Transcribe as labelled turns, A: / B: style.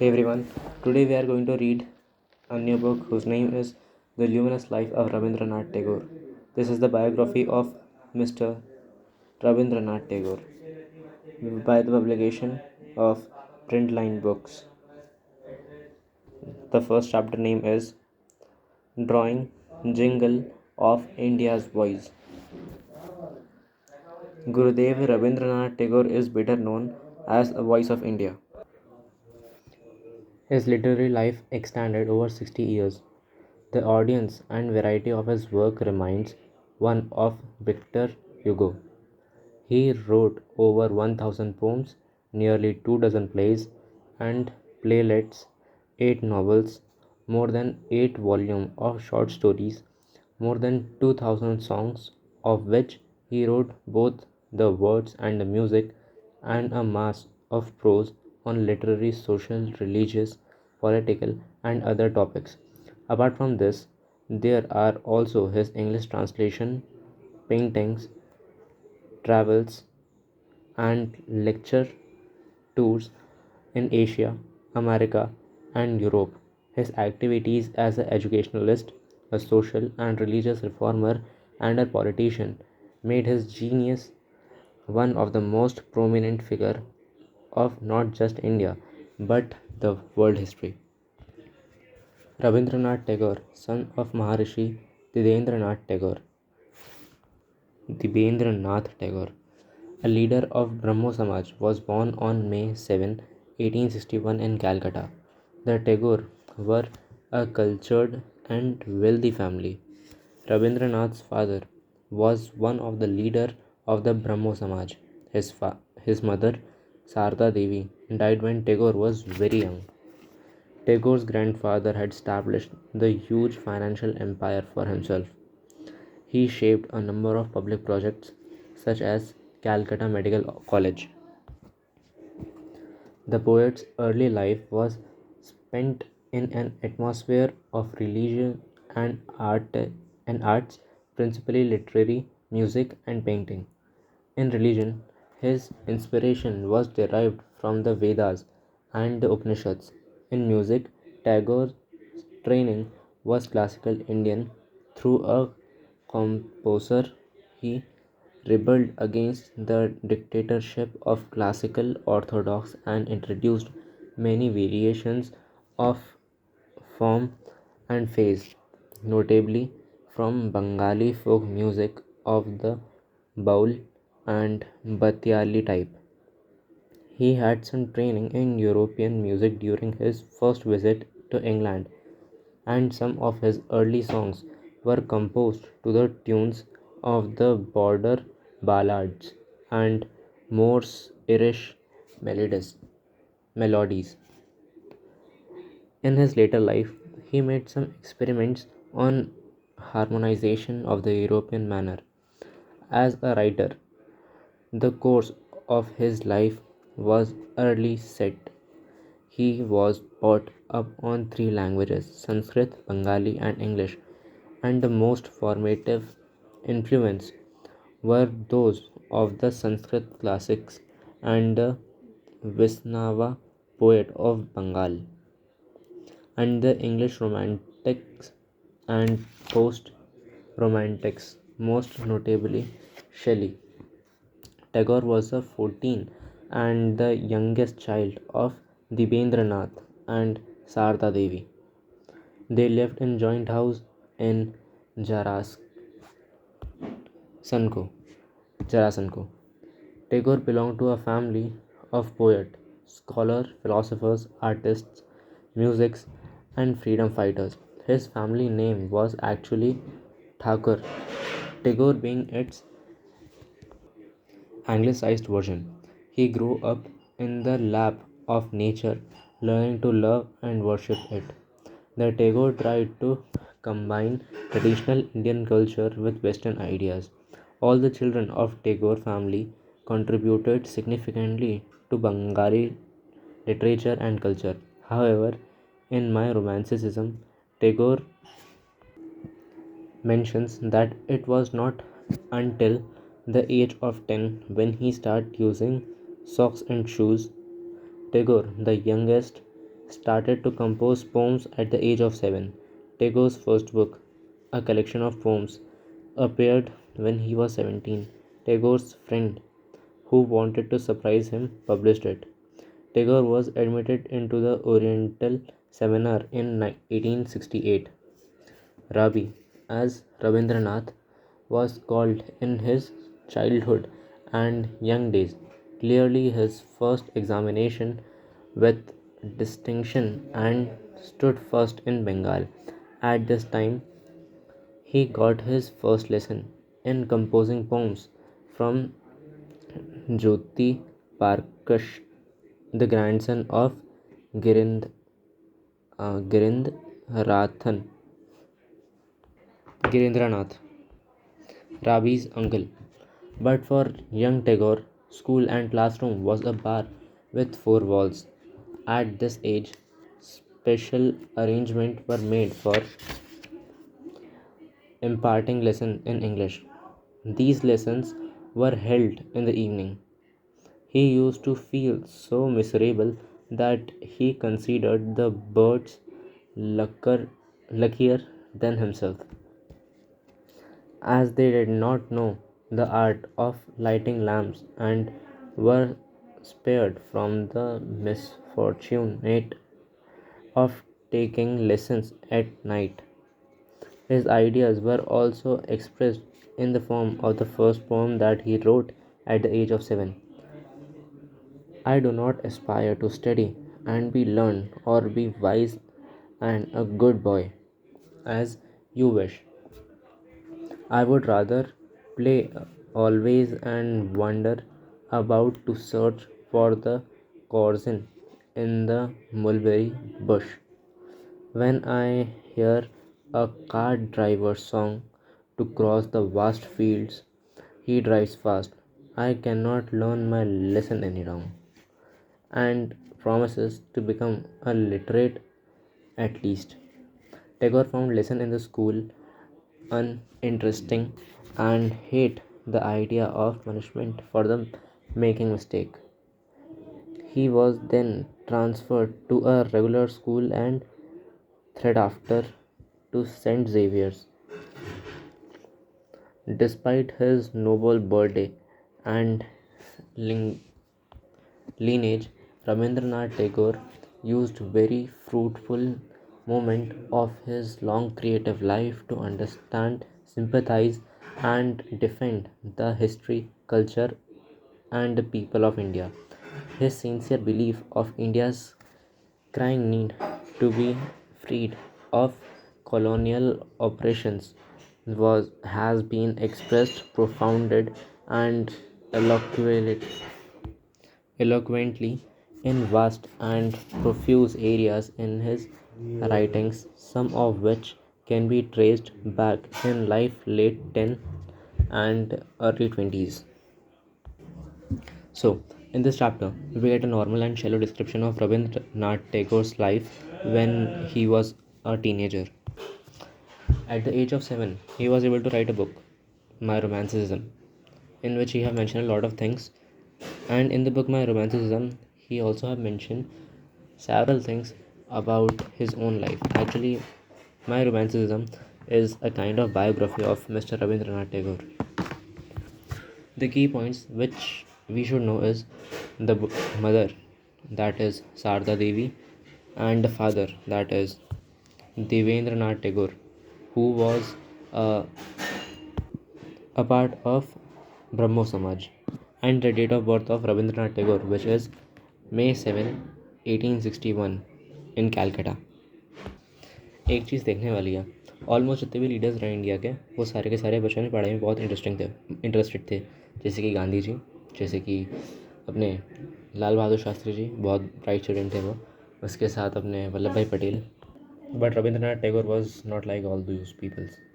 A: Hey everyone, today we are going to read a new book whose name is The Luminous Life of Rabindranath Tagore. This is the biography of Mr. Rabindranath Tagore by the publication of Printline Books. The first chapter name is Drawing Jingle of India's Voice. Gurudev Rabindranath Tagore is better known as a voice of India. His literary life extended over 60 years. The audience and variety of his work reminds one of Victor Hugo. He wrote over 1,000 poems, nearly 2 dozen plays and playlets, 8 novels, more than 8 volumes of short stories, more than 2,000 songs, of which he wrote both the words and the music, and a mass of prose on literary, social, religious, political, and other topics. Apart from this, there are also his English translation, paintings, travels, and lecture tours in Asia, America, and Europe. His activities as an educationalist, a social and religious reformer, and a politician made his genius one of the most prominent figure of not just India but the world history. Rabindranath Tagore, son of Maharishi Didendranath Tagore, Dibendranath Tagore, a leader of Brahmo Samaj, was born on May 7, 1861 in Calcutta. The Tagore were a cultured and wealthy family. Rabindranath's father was one of the leader of the Brahmo Samaj. His mother, Sarda Devi, died when Tagore was very young. Tagore's grandfather had established the huge financial empire for himself. He shaped a number of public projects such as Calcutta Medical College. The poet's early life was spent in an atmosphere of religion and arts, principally literary, music, and painting. In religion, his inspiration was derived from the Vedas and the Upanishads. In music, Tagore's training was classical Indian. Through a composer, he rebelled against the dictatorship of classical orthodox and introduced many variations of form and phase, notably from Bengali folk music of the Baul and Batiali type. He had some training in European music during his first visit to England, and some of his early songs were composed to the tunes of the border ballads and Morse Irish melodies. In his later life, he made some experiments on harmonization of the European manner. As a writer, the course of his life was early set. He was brought up on three languages, Sanskrit, Bengali, and English, and the most formative influence were those of the Sanskrit classics and the Vaishnava poet of Bengal, and the English romantics and post romantics, most notably Shelley. Tagore was a 14 and the youngest child of Debendranath and Sarda Devi. They lived in joint house in Jarasanko. Jarasanko. Tagore belonged to a family of poets, scholars, philosophers, artists, musics, and freedom fighters. His family name was actually Thakur, Tagore being its anglicized version. He grew up in the lap of nature, learning to love and worship it. The Tagore tried to combine traditional Indian culture with Western ideas. All the children of Tagore family contributed significantly to Bengali literature and culture. However, in my romanticism, Tagore mentions that it was not until the age of 10 when he started using socks and shoes. Tagore, the youngest, started to compose poems at the age of 7. Tagore's first book, a collection of poems, appeared when he was 17. Tagore's friend, who wanted to surprise him, published it. Tagore was admitted into the Oriental Seminar in 1868. Rabi, as Rabindranath was called in his childhood and young days. Clearly, his first examination with distinction and stood first in Bengal. At this time, he got his first lesson in composing poems from Jyoti Parkash, the grandson of Girind, Girindrarathan, Girindranath, Rabi's uncle. But for young Tagore, school and classroom was a bar with four walls. At this age, special arrangements were made for imparting lessons in English. These lessons were held in the evening. He used to feel so miserable that he considered the birds luckier than himself, as they did not know the art of lighting lamps and were spared from the misfortunate of taking lessons at night. His ideas were also expressed in the form of the first poem that he wrote at the age of 7. I do not aspire to study and be learned or be wise and a good boy, as you wish. I would rather play always and wander about to search for the cousin in the mulberry bush. When I hear a cart driver's song to cross the vast fields, he drives fast. I cannot learn my lesson any wrong, and promises to become a literate at least. Tagore found lesson in the school uninteresting and hate the idea of punishment for the making mistake. He was then transferred to a regular school and thereafter to St. Xavier's. Despite his noble birthday and ling- lineage, Rabindranath Tagore used very fruitful moment of his long creative life to understand, sympathize, and defend the history, culture, and the people of India. His sincere belief of India's crying need to be freed of colonial oppressions was has been expressed profounded and eloquently eloquently in vast and profuse areas in his writings, some of which can be traced back in life late 10 and early 20s. So, in this chapter, we get a normal and shallow description of Rabindranath Tagore's life when he was a teenager. At the age of 7, he was able to write a book, My Romanticism, in which he have mentioned a lot of things. And in the book My Romanticism, he also have mentioned several things about his own life. Actually, My Romanticism is a kind of biography of Mr. Rabindranath Tagore. The key points which we should know is the mother, that is Sarda Devi, and the father, that is Devendranath Tagore, who was uh, a part of Brahmo Samaj, and the date of birth of Rabindranath Tagore, which is May 7, 1861 in Calcutta. एक चीज़ देखने वाली है, almost जितने भी leaders रहे India के, वो सारे के सारे बचपन में पढ़ाई में बहुत इंटरेस्टेड थे, जैसे कि गांधी जी, जैसे कि अपने लाल बहादुर शास्त्री जी, बहुत ब्राइट स्टूडेंट थे वो, उसके साथ अपने Vallabhbhai Patel. But Rabindranath Tagore was not like all those peoples.